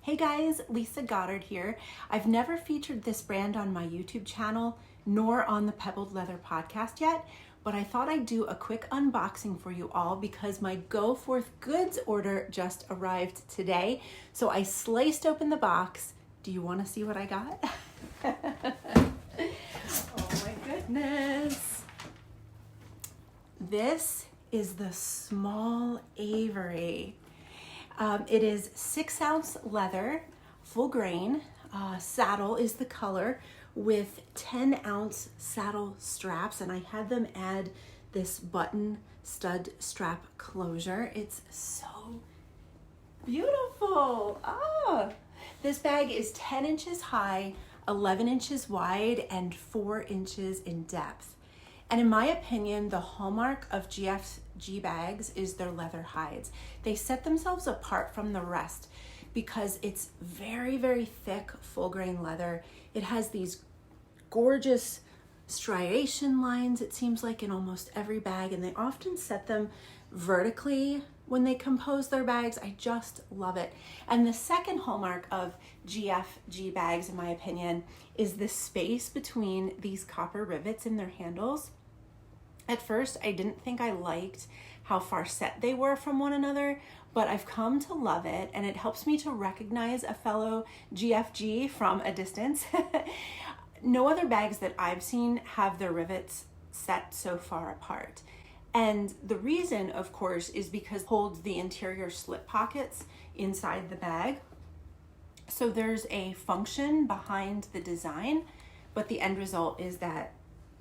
Hey guys, Lisa Goddard here. I've never featured this brand on my YouTube channel nor on the Pebbled Leather Podcast yet, but I thought I'd do a quick unboxing for you all because my Go Forth Goods order just arrived today. So I sliced open the box. Do you want to see what I got? Oh my goodness. This is the small Avery. It is 6-ounce leather, full grain. Saddle is the color with 10-ounce saddle straps, and I had them add this button stud strap closure. It's so beautiful. This bag is 10 inches high, 11 inches wide, and 4 inches in depth. And in my opinion, the hallmark of GFG bags is their leather hides. They set themselves apart from the rest because it's very, very thick, full grain leather. It has these gorgeous striation lines, it seems like, in almost every bag, and they often set them vertically when they compose their bags. I just love it. And the second hallmark of GFG bags, in my opinion, is the space between these copper rivets in their handles. At first, I didn't think I liked how far set they were from one another, but I've come to love it, and it helps me to recognize a fellow GFG from a distance. No other bags that I've seen have their rivets set so far apart. And the reason, of course, is because it holds the interior slip pockets inside the bag. So there's a function behind the design, but the end result is that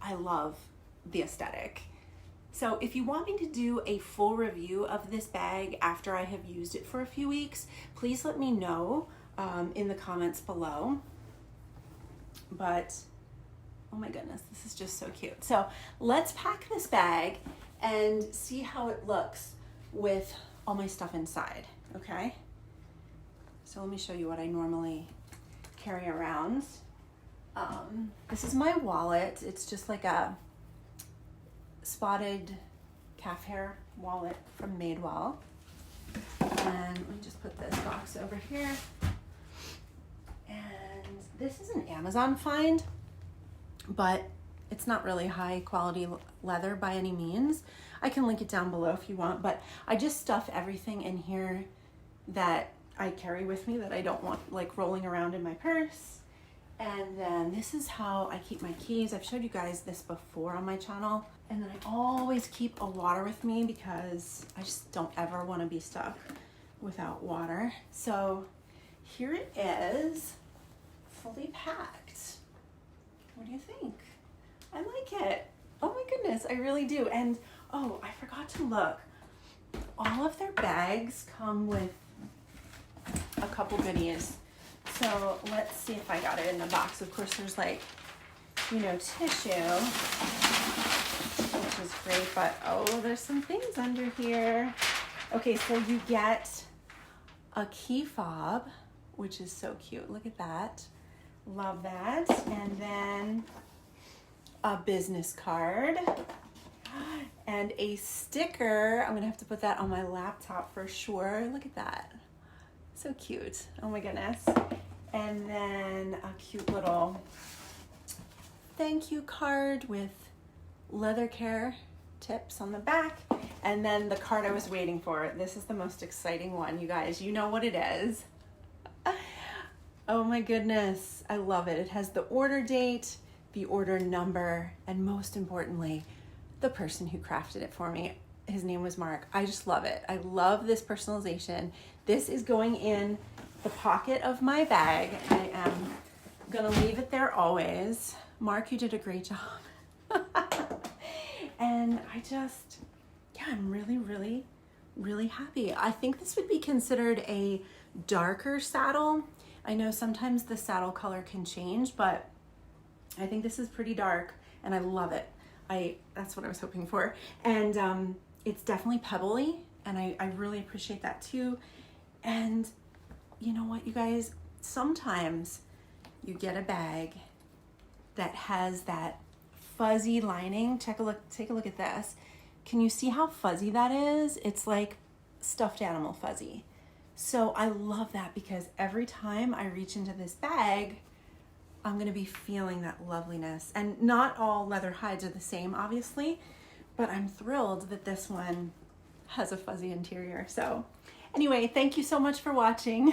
I love the aesthetic. So if you want me to do a full review of this bag after I have used it for a few weeks, please let me know in the comments below. But oh my goodness, this is just so cute. So let's pack this bag and see how it looks with all my stuff inside, okay? So let me show you what I normally carry around. This is my wallet. It's just like a spotted calf hair wallet from Madewell. And let me just put this box over here. And this is an Amazon find, but it's not really high quality leather by any means. I can link it down below if you want, but I just stuff everything in here that I carry with me that I don't want like rolling around in my purse. And then this is how I keep my keys. I've showed you guys this before on my channel. And then I always keep a water with me because I just don't ever want to be stuck without water. So here it is, fully packed. What do you think? I like it. Oh my goodness, I really do. And oh, I forgot to look. All of their bags come with a couple goodies. So let's see if I got it in the box. Of course, there's like, tissue, which is great, but oh, there's some things under here. Okay, so you get a key fob, which is so cute. Look at that. Love that. And then a business card and a sticker. I'm gonna have to put that on my laptop for sure. Look at that. So cute. Oh my goodness. And then a cute little thank you card with leather care tips on the back. And then the card I was waiting for. This is the most exciting one, you guys. You know what it is. Oh my goodness. I love it. It has the order date, the order number, and most importantly, the person who crafted it for me. His name was Mark. I just love it. I love this personalization. This is going in the pocket of my bag. I am gonna leave it there always. Mark, you did a great job. And I'm really, really, really happy. I think this would be considered a darker saddle. I know sometimes the saddle color can change, but I think this is pretty dark and I love it. That's what I was hoping for. And it's definitely pebbly, and I really appreciate that too. And you know what, you guys, sometimes you get a bag that has that fuzzy lining. Take a look at this. Can you see how fuzzy that is? It's like stuffed animal fuzzy. So I love that because every time I reach into this bag, I'm gonna be feeling that loveliness. And not all leather hides are the same, obviously, but I'm thrilled that this one has a fuzzy interior. So anyway, thank you so much for watching.